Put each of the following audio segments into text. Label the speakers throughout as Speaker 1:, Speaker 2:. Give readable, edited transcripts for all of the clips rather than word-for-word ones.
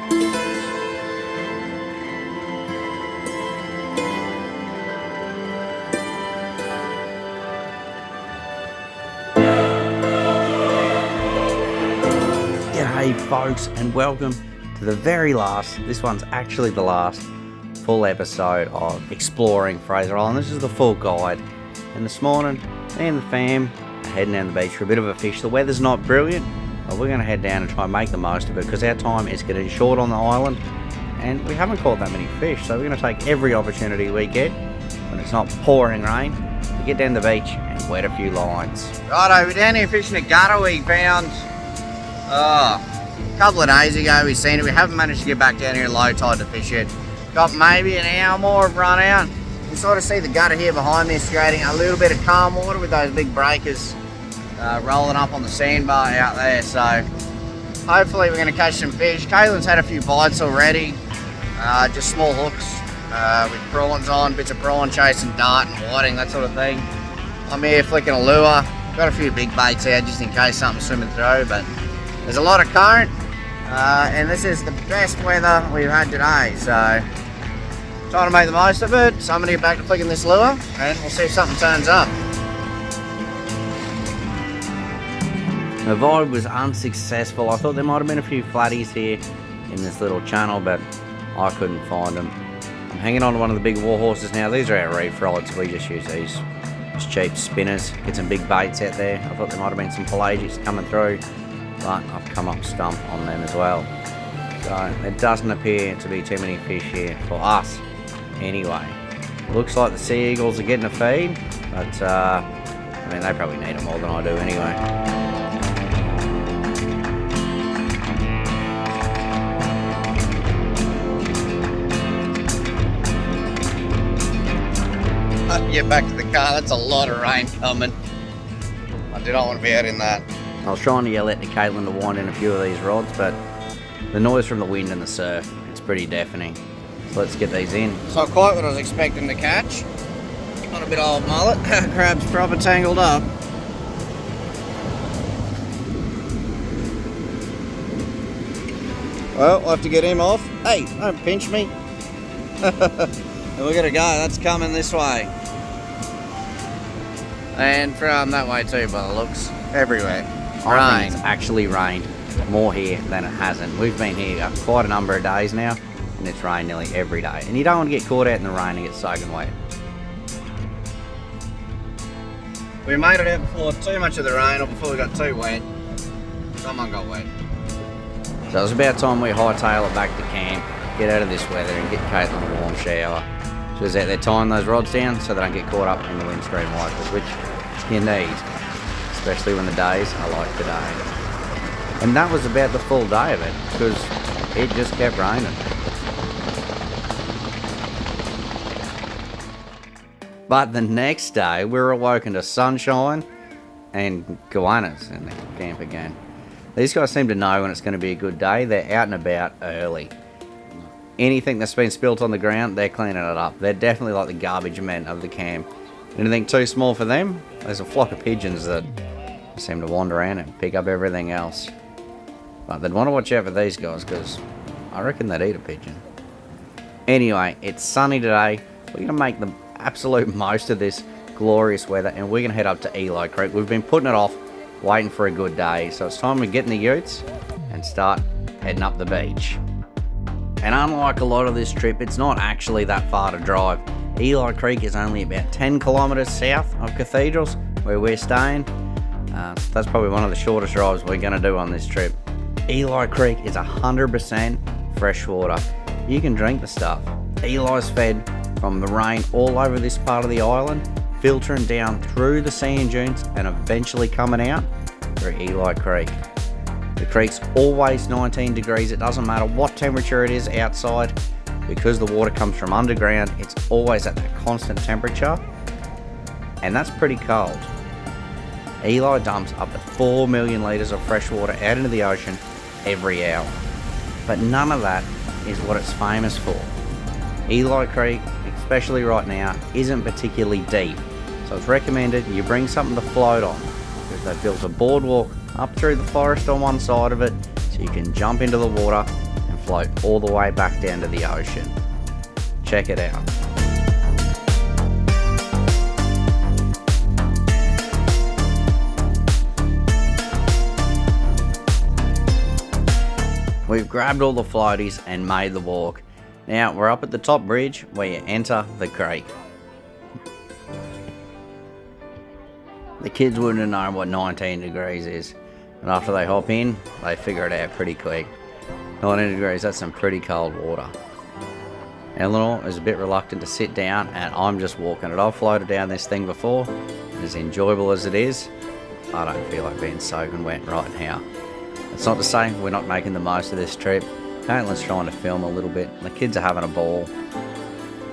Speaker 1: G'day folks, and welcome to the very last, this one's actually the last full episode of Exploring Fraser Island. This is the full guide, and this morning me and the fam are heading down the beach for a bit of a fish. The weather's not brilliant, but we're going to head down and try and make the most of it because our time is getting short on the island and we haven't caught that many fish, so we're going to take every opportunity we get when it's not pouring rain to get down the beach and wet a few lines.
Speaker 2: Righto, we're down here fishing a gutter we found a couple of days ago. We've seen it. We haven't managed to get back down here in low tide to fish it. Got maybe an hour more of run out. You sort of see the gutter here behind me creating a little bit of calm water with those big breakers rolling up on the sandbar out there. So hopefully we're going to catch some fish. Caitlin's had a few bites already, just small hooks with prawns on, bits of prawn chasing, dart and whiting, that sort of thing. I'm here flicking a lure. Got a few big baits out just in case something's swimming through, but there's a lot of current, and this is the best weather we've had today, so trying to make the most of it. So I'm going to get back to flicking this lure, and we'll see if something turns up.
Speaker 1: The vibe was unsuccessful. I thought there might have been a few flatties here in this little channel, but I couldn't find them. I'm hanging on to one of the big war horses now. These are our reef rods. We just use these just cheap spinners. Get some big baits out there. I thought there might have been some pelagics coming through, but I've come up stump on them as well. So there doesn't appear to be too many fish here for us anyway. Looks like the sea eagles are getting a feed, but I mean, they probably need it more than I do anyway.
Speaker 2: Get back to the car. That's a lot of rain coming. I do not want to be out in that.
Speaker 1: I was trying to yell out to Caitlin to wind in a few of these rods, but the noise from the wind and the surf, it's pretty deafening. So let's get these in.
Speaker 2: It's not quite what I was expecting to catch. Not a bit old mullet. Crab's proper tangled up. Well, we'll have to get him off. Hey, don't pinch me. And we're gonna go. That's coming this way. And from that way too, by the looks. Everywhere.
Speaker 1: I think it's actually rained more here than it hasn't. We've been here quite a number of days now, and it's rained nearly every day. And you don't want to get caught out in the rain and get soaking wet.
Speaker 2: We made it out before too much of the rain, or before we got too wet. Someone got wet.
Speaker 1: So it was about time we hightail it back to camp, get out of this weather and get Caitlin a warm shower. She was out there tying those rods down so they don't get caught up in the windscreen wipers, which you need, especially when the days are like today. And that was about the full day of it, because it just kept raining. But the next day, we were awoken to sunshine and goannas in the camp again. These guys seem to know when it's going to be a good day. They're out and about early. Anything that's been spilt on the ground, they're cleaning it up. They're definitely like the garbage men of the camp. Anything too small for them, there's a flock of pigeons that seem to wander around and pick up everything else. But they'd want to watch out for these guys, because I reckon they'd eat a pigeon. Anyway, it's sunny today. We're going to make the absolute most of this glorious weather, and we're going to head up to Eli Creek. We've been putting it off, waiting for a good day, so it's time we get in the utes and start heading up the beach. And unlike a lot of this trip, it's not actually that far to drive. Eli Creek is only about 10 kilometres south of Cathedrals, where we're staying. That's probably one of the shortest drives we're going to do on this trip. Eli Creek is 100% fresh water. You can drink the stuff. Eli's fed from the rain all over this part of the island, filtering down through the sand dunes and eventually coming out through Eli Creek. The creek's always 19 degrees. It doesn't matter what temperature it is outside. Because the water comes from underground, it's always at that constant temperature. And that's pretty cold. Eli dumps up to 4 million litres of fresh water out into the ocean every hour. But none of that is what it's famous for. Eli Creek, especially right now, isn't particularly deep. So it's recommended you bring something to float on, because they've built a boardwalk up through the forest on one side of it, so you can jump into the water and float all the way back down to the ocean. Check it out. We've grabbed all the floaties and made the walk. Now we're up at the top bridge where you enter the creek. The kids wouldn't have known what 19 degrees is, and after they hop in, they figure it out pretty quick. 19 degrees, that's some pretty cold water. Eleanor is a bit reluctant to sit down, and I'm just walking it. I've floated down this thing before, and as enjoyable as it is, I don't feel like being soaking wet right now. It's not to say we're not making the most of this trip. Caitlin's trying to film a little bit, and the kids are having a ball.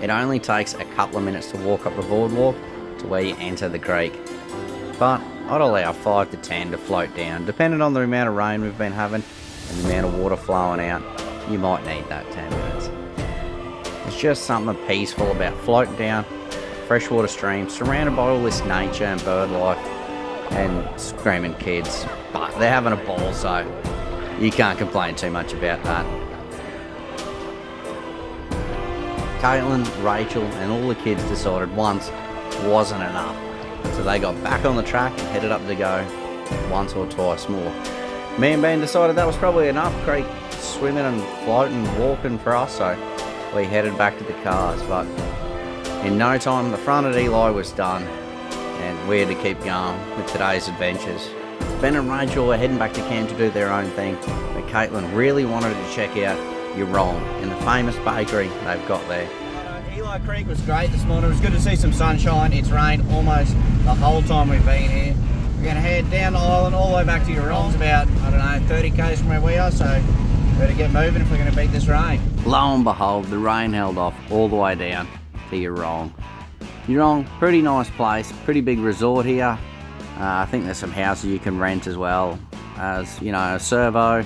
Speaker 1: It only takes a couple of minutes to walk up the boardwalk to where you enter the creek. But I'd allow 5 to 10 to float down, depending on the amount of rain we've been having and the amount of water flowing out. You might need that 10 minutes. There's just something peaceful about floating down a freshwater stream, surrounded by all this nature and bird life and screaming kids. But they're having a ball, so you can't complain too much about that. Caitlin, Rachel and all the kids decided once wasn't enough. So they got back on the track and headed up to go once or twice more. Me and Ben decided that was probably enough creek swimming and floating, walking for us, so we headed back to the cars. But in no time, the front of Eli was done, and we had to keep going with today's adventures. Ben and Rachel were heading back to camp to do their own thing, but Caitlin really wanted to check out You're Wrong in the famous bakery they've got there.
Speaker 2: Eli Creek was great this morning. It was good to see some sunshine. It's rained almost the whole time we've been here. We're going to head down the island all the way back to You're Wrong's about, 30 k's from where we are, so we better get moving if we're going to beat this rain.
Speaker 1: Lo and behold, the rain held off all the way down to You're Wrong. You're Wrong, pretty nice place, pretty big resort here. I think there's some houses you can rent as well as, a servo.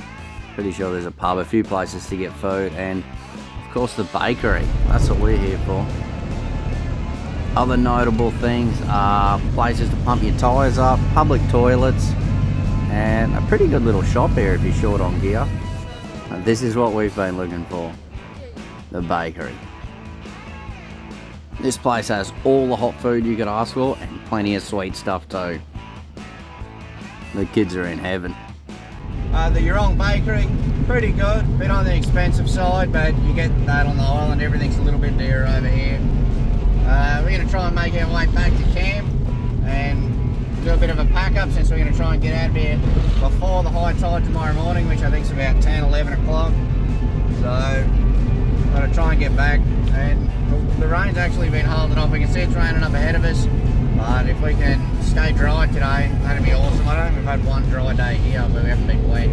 Speaker 1: Pretty sure there's a pub, a few places to get food, and of course the bakery. That's what we're here for. Other notable things are places to pump your tyres up, public toilets, and a pretty good little shop here if you're short on gear. And this is what we've been looking for, the bakery. This place has all the hot food you could ask for and plenty of sweet stuff too. The kids are in heaven.
Speaker 2: The You're Wrong Bakery, pretty good, bit on the expensive side, but you get that on the island. Everything's a little bit dearer over here. We're going to try and make our way back to camp and do a bit of a pack up, since we're going to try and get out of here before the high tide tomorrow morning, which I think is about 10, 11 o'clock. So I'm going to try and get back, and the rain's actually been holding off. We can see it's raining up ahead of us, but if we can stay dry today, that'd be awesome. I don't think we've had one dry day here where we haven't been wet.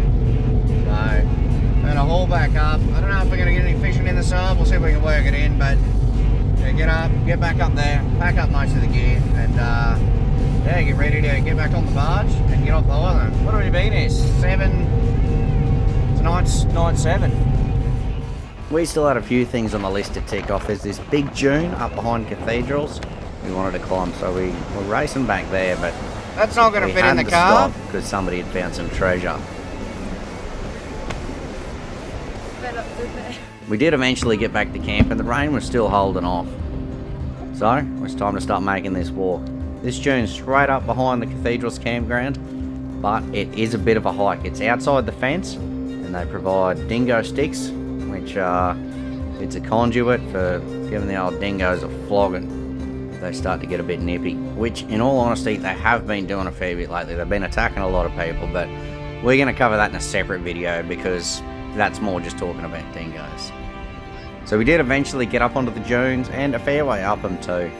Speaker 2: So I'm going to haul back up. I don't know if we're going to get any fishing in the sub. We'll see if we can work it in, but get up, get back up there, pack up most of the gear, and get ready to get back on the barge and get off the island. What have we been here? 7? Tonight's night 7.
Speaker 1: We still had a few things on the list to tick off. There's this big dune up behind cathedrals we wanted to climb, so we were racing back there, but
Speaker 2: that's not going to fit in the car
Speaker 1: because somebody had found some treasure. We did eventually get back to camp, and the rain was still holding off, so it was time to start making this walk. This dune's straight up behind the cathedral's campground, but it is a bit of a hike. It's outside the fence, and they provide dingo sticks, which it's a conduit for giving the old dingoes a flogging. They start to get a bit nippy, which in all honesty they have been doing a fair bit lately. They've been attacking a lot of people, but we're going to cover that in a separate video because that's more just talking about dingoes. So we did eventually get up onto the dunes, and a fair way up them too.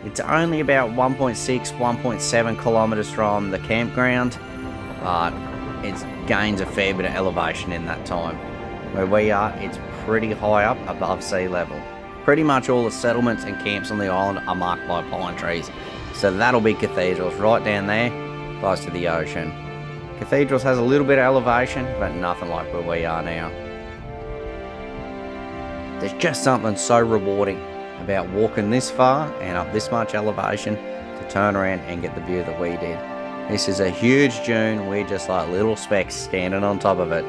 Speaker 1: It's only about 1.6, 1.7 kilometres from the campground, but it gains a fair bit of elevation in that time. Where we are, it's pretty high up above sea level. Pretty much all the settlements and camps on the island are marked by pine trees. So that'll be cathedrals right down there, close to the ocean. Cathedrals has a little bit of elevation, but nothing like where we are now. There's just something so rewarding about walking this far and up this much elevation to turn around and get the view that we did. This is a huge dune, we're just like little specks standing on top of it.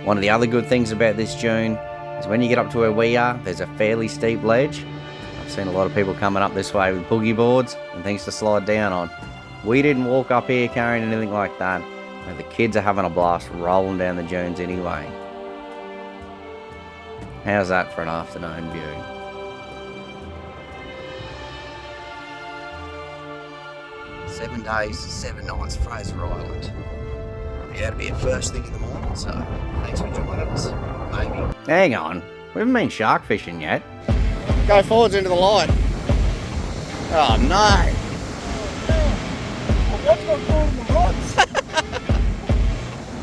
Speaker 1: One of the other good things about this dune is when you get up to where we are, there's a fairly steep ledge. I've seen a lot of people coming up this way with boogie boards and things to slide down on. We didn't walk up here carrying anything like that, and the kids are having a blast rolling down the dunes anyway. How's that for an afternoon view? Seven days, 7 nights, Fraser Island. We had to be at first thing in the morning, so thanks for joining us. Maybe. Hang on, we haven't been shark fishing yet.
Speaker 2: Go forwards into the light. Oh no!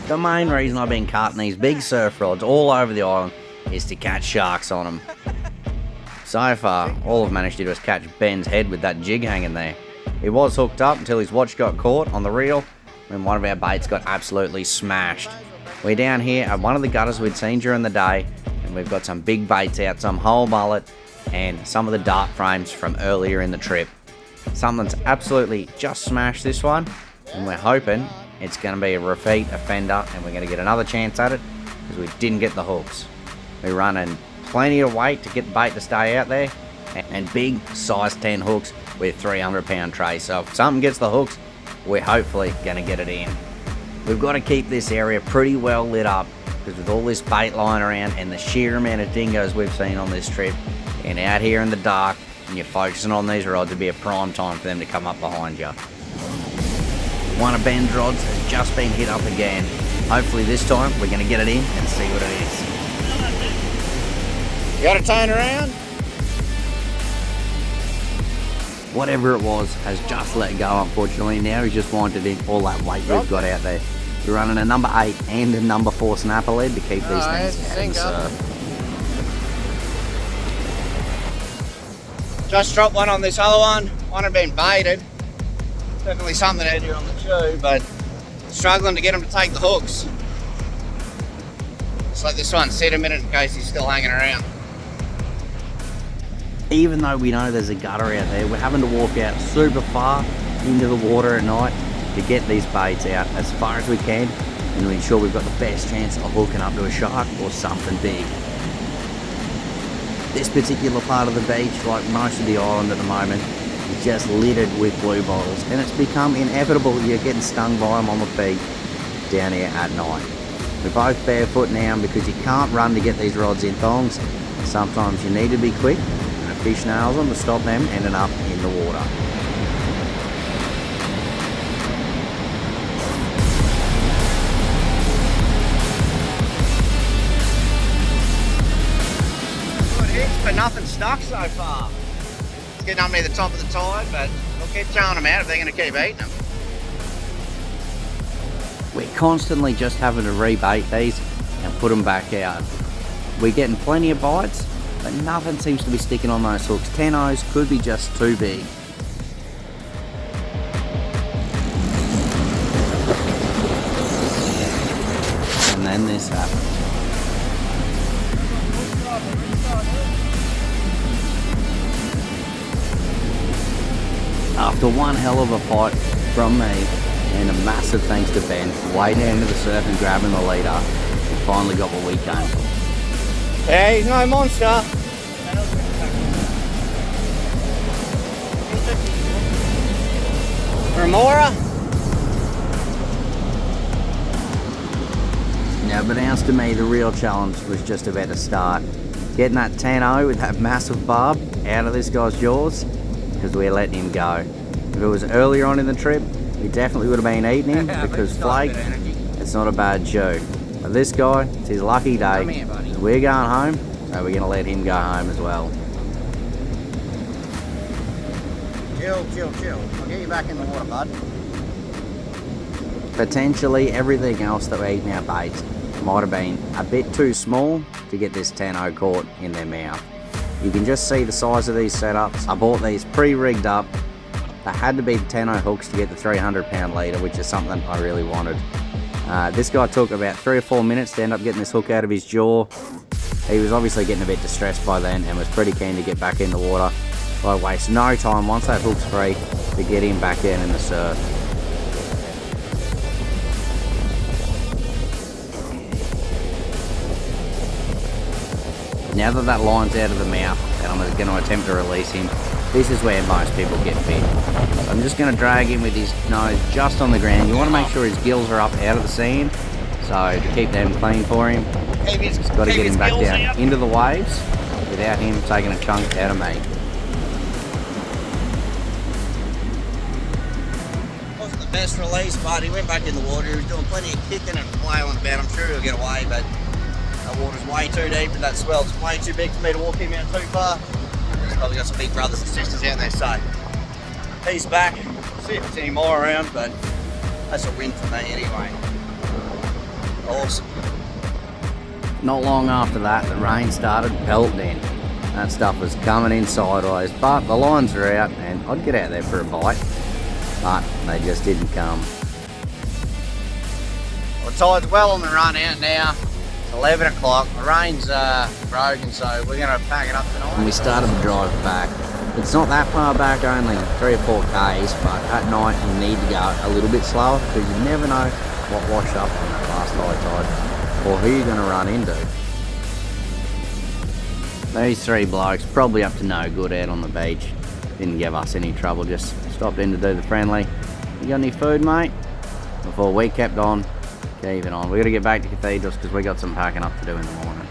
Speaker 1: The main reason I've been cutting these big surf rods all over the island is to catch sharks on them. So far, all I've managed to do is catch Ben's head with that jig hanging there. He was hooked up until his watch got caught on the reel when one of our baits got absolutely smashed. We're down here at one of the gutters we'd seen during the day, and we've got some big baits out, some whole mullet and some of the dart frames from earlier in the trip. Something's absolutely just smashed this one, and we're hoping it's going to be a repeat offender and we're going to get another chance at it because we didn't get the hooks. We're running plenty of weight to get the bait to stay out there, and big size 10 hooks with 300-pound trays. So if something gets the hooks, we're hopefully going to get it in. We've got to keep this area pretty well lit up because with all this bait lying around and the sheer amount of dingoes we've seen on this trip, and out here in the dark and you're focusing on these rods, it'd be a prime time for them to come up behind you. One of Ben's rods has just been hit up again. Hopefully this time we're going to get it in and see what it is.
Speaker 2: You gotta turn around?
Speaker 1: Whatever it was has just let go, unfortunately. Now he's just wanted in all that weight we've got out there. We're running a number 8 and a number 4 snapper lead to keep these things out of the surf.
Speaker 2: Just dropped one on this other one. One had been baited. Definitely something out here on the chew, but struggling to get him to take the hooks. Just let this one sit a minute in case he's still hanging around.
Speaker 1: Even though we know there's a gutter out there, we're having to walk out super far into the water at night to get these baits out as far as we can and to ensure we've got the best chance of hooking up to a shark or something big. This particular part of the beach, like most of the island at the moment, is just littered with blue bottles, and it's become inevitable you're getting stung by them on the feet down here at night. We're both barefoot now because you can't run to get these rods in thongs. Sometimes you need to be quick, and a fish nails them to stop them ending up in the water.
Speaker 2: But nothing stuck so far. It's getting up near the top of the tide, but we'll keep throwing them out if they're going to keep eating them.
Speaker 1: We're constantly just having to rebait these and put them back out. We're getting plenty of bites, but nothing seems to be sticking on those hooks. 10-0s could be just too big. And then this happened. After one hell of a fight from me and a massive thanks to Ben way down to the surf and grabbing the leader, we finally got what we came for.
Speaker 2: Yeah, he's no monster. Remora?
Speaker 1: Now, unbeknownst to me, the real challenge was just about to start. Getting that 10-0 with that massive barb out of this guy's jaws, because we're letting him go. If it was earlier on in the trip, we definitely would have been eating him because flake, it's not a bad show. But this guy, it's his lucky day. So we're going home, so we're going to let him go home as well.
Speaker 2: Chill. I'll get you back in the water, bud.
Speaker 1: Potentially everything else that we're eating our baits might have been a bit too small to get this 10-0 caught in their mouth. You can just see the size of these setups. I bought these pre-rigged up. They had to be the 10-0 hooks to get the 300-pound leader, which is something I really wanted. This guy took about 3 or 4 minutes to end up getting this hook out of his jaw. He was obviously getting a bit distressed by then and was pretty keen to get back in the water. So I waste no time once that hook's free to get him back down in the surf. Now that that line's out of the mouth and I'm going to attempt to release him, this is where most people get bit. So I'm just going to drag him with his nose just on the ground. You want to make sure his gills are up out of the sand, so to keep them clean for him, just got to get him back down into the waves without him taking a chunk out of me.
Speaker 2: Wasn't the best release, but he went back in the water. He was doing plenty of kicking and flailing about. I'm sure he'll get away, but that water's way too deep and that swell's way too big for me to walk him out too far. He's probably got some big brothers and sisters out there, so he's back. See if there's any more around, but that's a win for me anyway. Awesome.
Speaker 1: Not long after that, the rain started pelting. That stuff was coming in sideways, but the lines are out and I'd get out there for a bite, but they just didn't come.
Speaker 2: Well, tide's well on the run out now. It's 11 o'clock. The rain's broken, so we're going to pack it up tonight.
Speaker 1: And we started to drive back. It's not that far back, only 3 or 4 k's, but at night you need to go a little bit slower because you never know what washed up on that last high tide or who you're going to run into. These 3 blokes, probably up to no good out on the beach, didn't give us any trouble, just stopped in to do the friendly. You got any food, mate? Before we kept on keeping on. We got to get back to cathedrals because we got some packing up to do in the morning.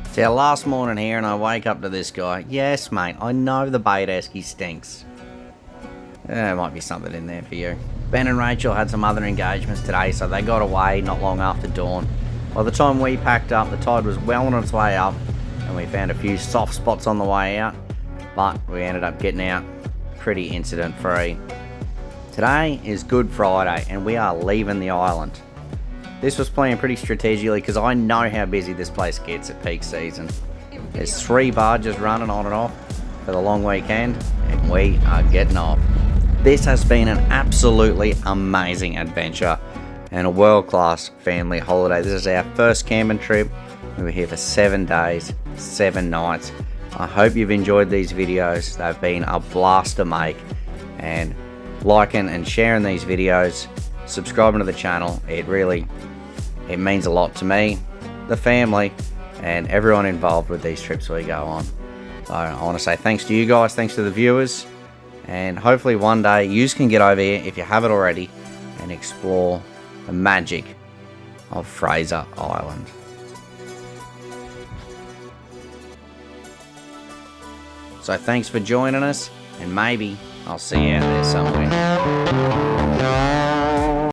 Speaker 1: It's our last morning here and I wake up to this guy. Yes, mate, I know the bait esky stinks. There might be something in there for you. Ben and Rachel had some other engagements today, so they got away not long after dawn. By the time we packed up, the tide was well on its way up and we found a few soft spots on the way out, but we ended up getting out pretty incident free. Today is Good Friday and we are leaving the island. This was planned pretty strategically because I know how busy this place gets at peak season. There's 3 barges running on and off for the long weekend and we are getting off. This has been an absolutely amazing adventure and a world-class family holiday. This is our first camping trip. We were here for 7 days, 7 nights. I hope you've enjoyed these videos. They've been a blast to make, and liking and sharing these videos, subscribing to the channel, it means a lot to me, the family, and everyone involved with these trips we go on. So I want to say thanks to you guys, thanks to the viewers, and hopefully one day you can get over here, if you haven't already, and explore the magic of Fraser Island. So thanks for joining us, and maybe I'll see you out there somewhere.